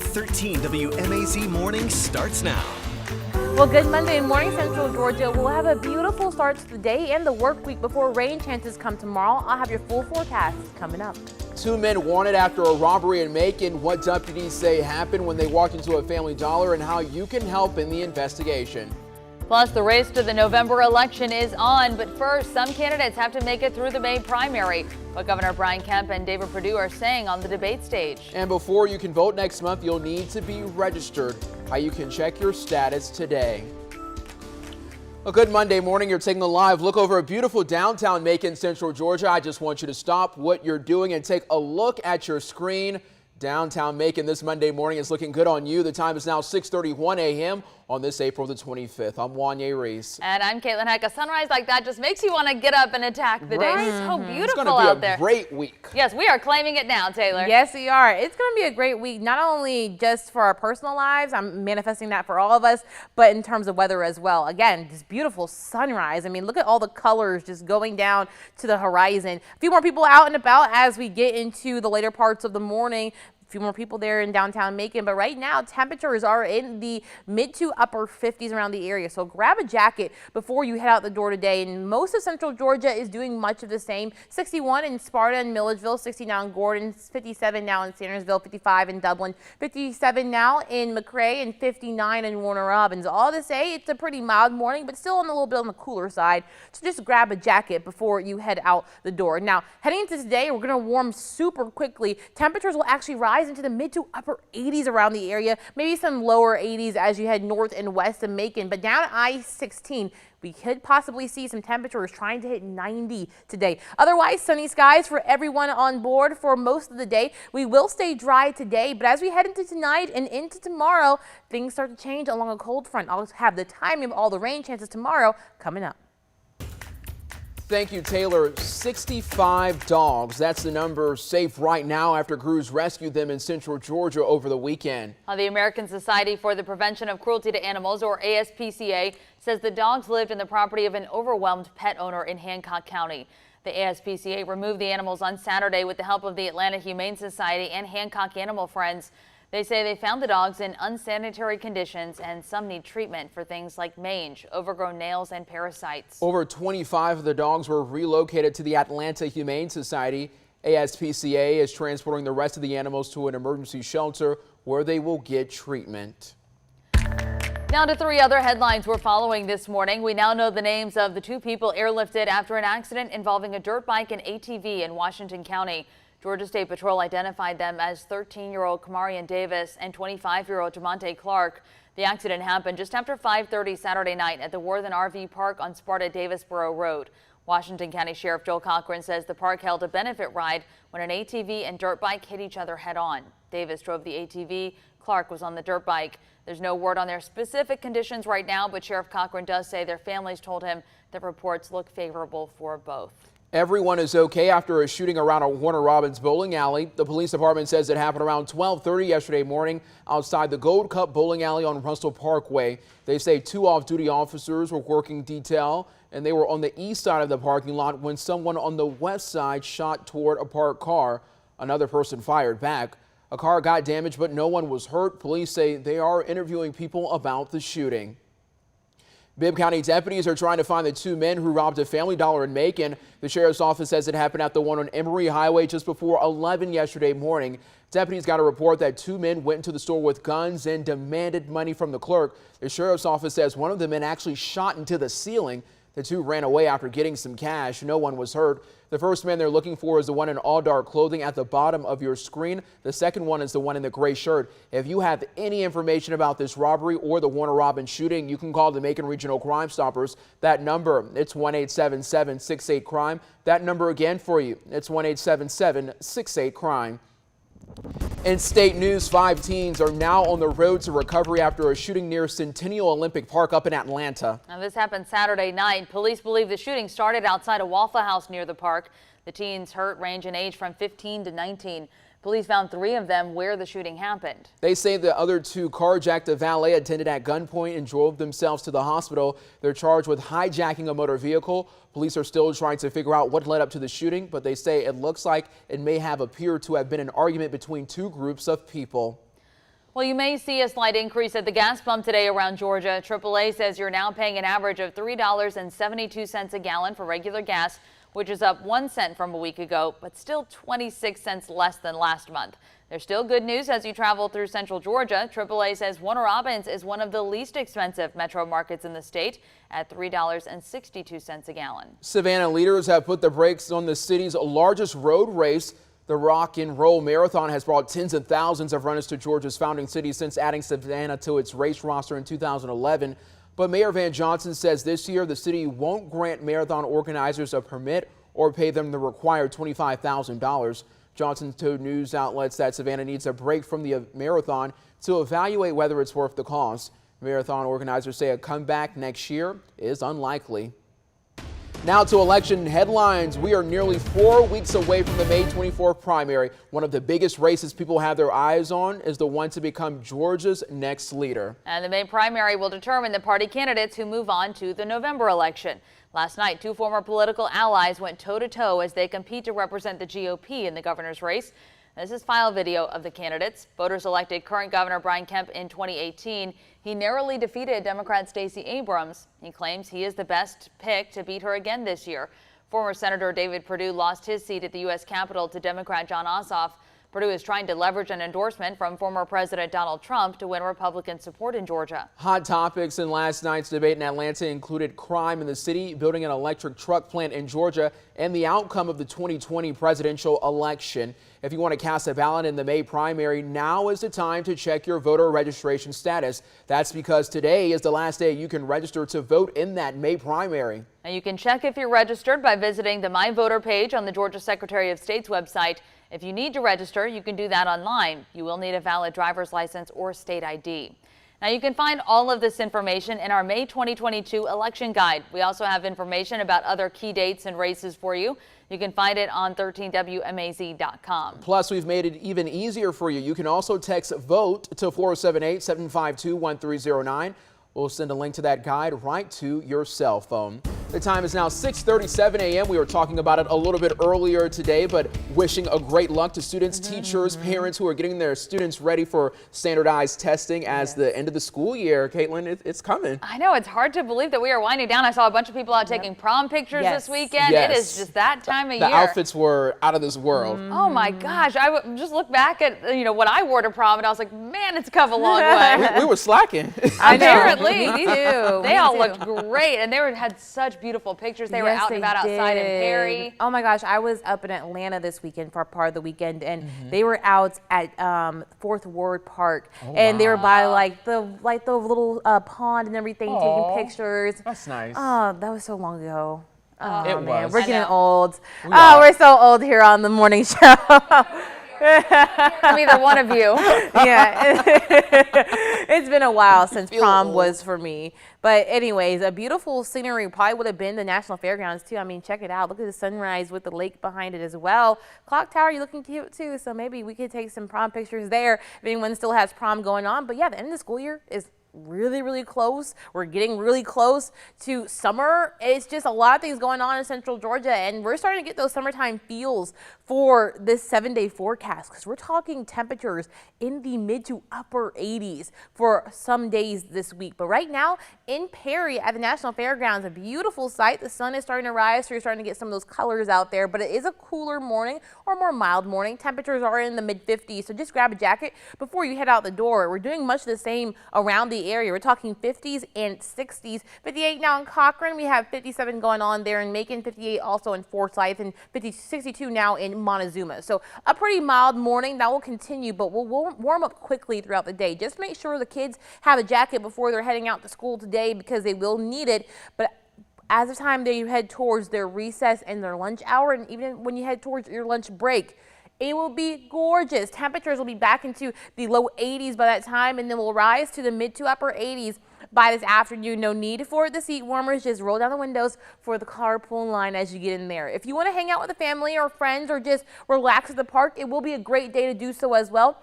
13 WMAZ Morning starts now. Well, good Monday morning, Central Georgia. We'll have a beautiful start to the day and the work week before rain chances come tomorrow. I'll have your full forecast coming up. 2 men wanted after a robbery in Macon. What deputies say happened when they walked into a Family Dollar and how you can help in the investigation. Plus, the race to the November election is on, but first, some candidates have to make it through the May primary. What Governor Brian Kemp and David Perdue are saying on the debate stage. And before you can vote next month, you'll need to be registered. How you can check your status today. A good Monday morning. You're taking a live look over a beautiful downtown Macon, Central Georgia. I just want you to stop what you're doing and take a look at your screen. Downtown Macon this Monday morning is looking good on you. The time is now 6:31 a.m. on this April the 25th. I'm Wanya Reese. And I'm Caitlin Heck. A sunrise like that just makes you want to get up and attack the day. So beautiful it's gonna out be there. a great week. Yes, we are claiming it now, Taylor. Yes, we are. It's going to be a great week, not only just for our personal lives, I'm manifesting that for all of us, but in terms of weather as well. Again, this beautiful sunrise. I mean, look at all the colors just going down to the horizon. A few more people out and about as we get into the later parts of the morning. A few more people there in downtown Macon, but right now temperatures are in the mid to upper 50s around the area. So grab a jacket before you head out the door today. And most of Central Georgia is doing much of the same. 61 in Sparta and Milledgeville, 60 now in Gordon, 57 now in Sandersville, 55 in Dublin, 57 now in McRae, and 59 in Warner Robins. All to say it's a pretty mild morning, but still a little bit on the cooler side. So just grab a jacket before you head out the door. Now, heading into today, we're going to warm super quickly. Temperatures will actually rise into the mid to upper 80s around the area, maybe some lower 80s as you head north and west of Macon. But down at I-16, we could possibly see some temperatures trying to hit 90 today. Otherwise, sunny skies for everyone on board for most of the day. We will stay dry today, but as we head into tonight and into tomorrow, things start to change along a cold front. I'll have the timing of all the rain chances tomorrow coming up. Thank you, Taylor. 65 dogs. That's the number safe right now after crews rescued them in Central Georgia over the weekend. The American Society for the Prevention of Cruelty to Animals, or ASPCA, says the dogs lived in the property of an overwhelmed pet owner in Hancock County. The ASPCA removed the animals on Saturday with the help of the Atlanta Humane Society and Hancock Animal Friends. They say they found the dogs in unsanitary conditions and some need treatment for things like mange, overgrown nails, and parasites. Over 25 of the dogs were relocated to the Atlanta Humane Society. ASPCA is transporting the rest of the animals to an emergency shelter where they will get treatment. Now to 3 other headlines we're following this morning. We now know the names of the 2 people airlifted after an accident involving a dirt bike and ATV in Washington County. Georgia State Patrol identified them as 13-year-old Kamarian Davis and 25-year-old Jamonte Clark. The accident happened just after 5:30 Saturday night at the Worthen RV Park on Sparta-Davisboro Road. Washington County Sheriff Joel Cochran says the park held a benefit ride when an ATV and dirt bike hit each other head-on. Davis drove the ATV. Clark was on the dirt bike. There's no word on their specific conditions right now, but Sheriff Cochran does say their families told him that reports look favorable for both. Everyone is okay after a shooting around a Warner Robins bowling alley. The police department says it happened around 12:30 yesterday morning outside the Gold Cup bowling alley on Russell Parkway. They say 2 off-duty officers were working detail and they were on the east side of the parking lot when someone on the west side shot toward a parked car. Another person fired back. A car got damaged, but no one was hurt. Police say they are interviewing people about the shooting. Bibb County deputies are trying to find the 2 men who robbed a Family Dollar in Macon. The sheriff's office says it happened at the one on Emory Highway just before 11 yesterday morning. Deputies got a report that 2 men went into the store with guns and demanded money from the clerk. The sheriff's office says one of the men actually shot into the ceiling. The 2 ran away after getting some cash. No one was hurt. The first man they're looking for is the one in all dark clothing at the bottom of your screen. The second one is the one in the gray shirt. If you have any information about this robbery or the Warner Robins shooting, you can call the Macon Regional Crime Stoppers. That number, it's 1-877-68-CRIME. That number again for you, it's 1-877-68-CRIME. In state news, 5 teens are now on the road to recovery after a shooting near Centennial Olympic Park up in Atlanta. Now, this happened Saturday night. Police believe the shooting started outside a Waffle House near the park. The teens hurt range in age from 15 to 19. Police found 3 of them where the shooting happened. They say the other 2 carjacked a valet attendant at gunpoint and drove themselves to the hospital. They're charged with hijacking a motor vehicle. Police are still trying to figure out what led up to the shooting, but they say it looks like it may have appeared to have been an argument between 2 groups of people. Well, you may see a slight increase at the gas pump today around Georgia. AAA says you're now paying an average of $3.72 a gallon for regular gas, which is up 1 cent from a week ago, but still 26 cents less than last month. There's still good news as you travel through central Georgia. AAA says Warner Robins is one of the least expensive metro markets in the state at $3.62 a gallon. Savannah leaders have put the brakes on the city's largest road race. The Rock and Roll Marathon has brought tens of thousands of runners to Georgia's founding city since adding Savannah to its race roster in 2011. But Mayor Van Johnson says this year the city won't grant marathon organizers a permit or pay them the required $25,000. Johnson told news outlets that Savannah needs a break from the marathon to evaluate whether it's worth the cost. Marathon organizers say a comeback next year is unlikely. Now to election headlines. We are nearly 4 weeks away from the May 24th primary. One of the biggest races people have their eyes on is the one to become Georgia's next leader. And the May primary will determine the party candidates who move on to the November election. Last night, 2 former political allies went toe-to-toe as they compete to represent the GOP in the governor's race. This is file video of the candidates. Voters elected current Governor Brian Kemp in 2018. He narrowly defeated Democrat Stacey Abrams. He claims he is the best pick to beat her again this year. Former Senator David Perdue lost his seat at the U.S. Capitol to Democrat Jon Ossoff. Perdue is trying to leverage an endorsement from former President Donald Trump to win Republican support in Georgia. Hot topics in last night's debate in Atlanta included crime in the city, building an electric truck plant in Georgia, and the outcome of the 2020 presidential election. If you want to cast a ballot in the May primary, now is the time to check your voter registration status. That's because today is the last day you can register to vote in that May primary. And you can check if you're registered by visiting the My Voter page on the Georgia Secretary of State's website. If you need to register, you can do that online. You will need a valid driver's license or state ID. Now, you can find all of this information in our May 2022 election guide. We also have information about other key dates and races for you. You can find it on 13WMAZ.com. Plus, we've made it even easier for you. You can also text VOTE to 478-752-1309. We'll send a link to that guide right to your cell phone. The time is now 6:37 a.m. We were talking about it a little bit earlier today, but wishing a great luck to students, teachers, parents who are getting their students ready for standardized testing as the end of the school year. Caitlin, it's coming. I know, it's hard to believe that we are winding down. I saw a bunch of people out taking prom pictures this weekend. It is just that time of year. The outfits were out of this world. Oh my gosh, I just look back at what I wore to prom and I was like, man, it's come a long way. We were slacking. Apparently, they all looked great, and they had such beautiful pictures. They were out and about outside in Perry. Oh my gosh, I was up in Atlanta this weekend for part of the weekend, and they were out at Fourth Ward Park, and they were by like the little pond and everything, taking pictures. That's nice. Oh, that was so long ago. Oh it man, was. we're getting old. We're so old here on the morning show. Neither one of you. Yeah. It's been a while since prom was for me. But anyways, a beautiful scenery probably would have been the National Fairgrounds too. I mean, check it out. Look at the sunrise with the lake behind it as well. Clock Tower, you're looking cute too. So maybe we could take some prom pictures there if anyone still has prom going on. But yeah, the end of the school year is really, really close. We're getting really close to summer. It's just a lot of things going on in central Georgia, and we're starting to get those summertime feels for this 7-day forecast, because we're talking temperatures in the mid to upper 80s for some days this week. But right now in Perry at the National Fairgrounds, a beautiful sight. The sun is starting to rise, so you're starting to get some of those colors out there, but it is a cooler morning or more mild morning. Temperatures are in the mid 50s, so just grab a jacket before you head out the door. We're doing much the same around the area. We're talking 50s and 60s. 58 now in Cochran. We have 57 going on there in Macon, 58 also in Forsyth, and 62 now in Montezuma. So a pretty mild morning. That will continue, but we'll warm up quickly throughout the day. Just make sure the kids have a jacket before they're heading out to school today, because they will need it. But as the time they head towards their recess and their lunch hour, and even when you head towards your lunch break, it will be gorgeous. Temperatures will be back into the low 80s by that time, and then we'll rise to the mid to upper 80s by this afternoon. No need for the seat warmers. Just roll down the windows for the carpool line as you get in there. If you want to hang out with a family or friends or just relax at the park, it will be a great day to do so as well.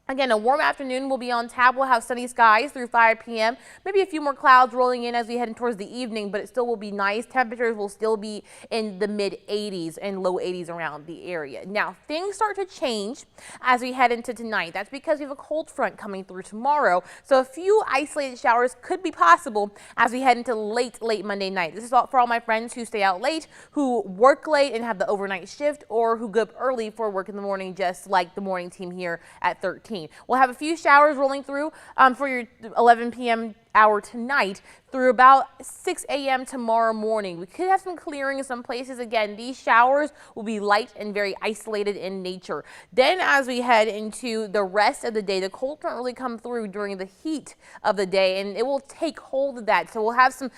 Again, a warm afternoon will be on tap. We'll have sunny skies through 5 p.m. Maybe a few more clouds rolling in as we head in towards the evening, but it still will be nice. Temperatures will still be in the mid 80s and low 80s around the area. Now, things start to change as we head into tonight. That's because we have a cold front coming through tomorrow. So a few isolated showers could be possible as we head into late Monday night. This is all for all my friends who stay out late, who work late and have the overnight shift, or who go up early for work in the morning, just like the morning team here at 13. We'll have a few showers rolling through for your 11 p.m. hour tonight through about 6 a.m. tomorrow morning. We could have some clearing in some places. Again, these showers will be light and very isolated in nature. Then as we head into the rest of the day, the cold front really come through during the heat of the day, and it will take hold of that. So we'll have some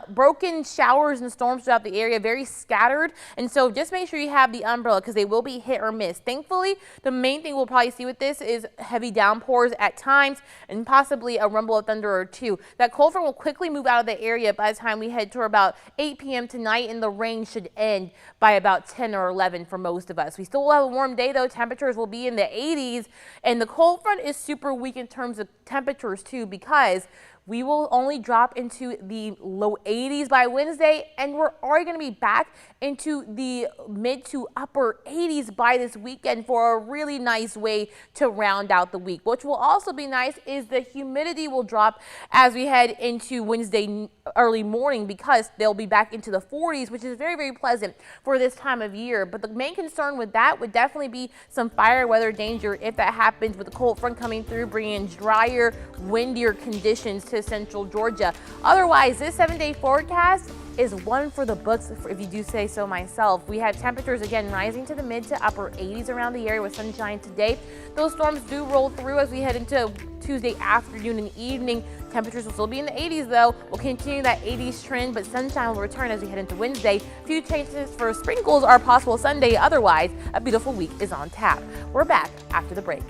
broken showers and storms throughout the area, very scattered. And so just make sure you have the umbrella because they will be hit or miss. Thankfully, the main thing we'll probably see with this is heavy downpours at times and possibly a rumble of thunder or two. That cold front will quickly move out of the area by the time we head toward about 8 p.m. tonight, and the rain should end by about 10 or 11 for most of us. We still will have a warm day though. Temperatures will be in the 80s, and the cold front is super weak in terms of temperatures too, because we will only drop into the low 80s by Wednesday, and we're already going to be back into the mid to upper 80s by this weekend for a really nice way to round out the week. Which will also be nice is the humidity will drop as we head into Wednesday early morning, because they'll be back into the 40s, which is very, very pleasant for this time of year. But the main concern with that would definitely be some fire weather danger if that happens, with the cold front coming through, bringing drier, windier conditions to central Georgia. Otherwise, this 7-day forecast is one for the books, if you do say so myself. We have temperatures again rising to the mid to upper 80s around the area with sunshine today. Those storms do roll through as we head into Tuesday afternoon and evening. Temperatures will still be in the 80s though. We'll continue that 80s trend, but sunshine will return as we head into Wednesday. A few chances for sprinkles are possible Sunday. Otherwise, a beautiful week is on tap. We're back after the break.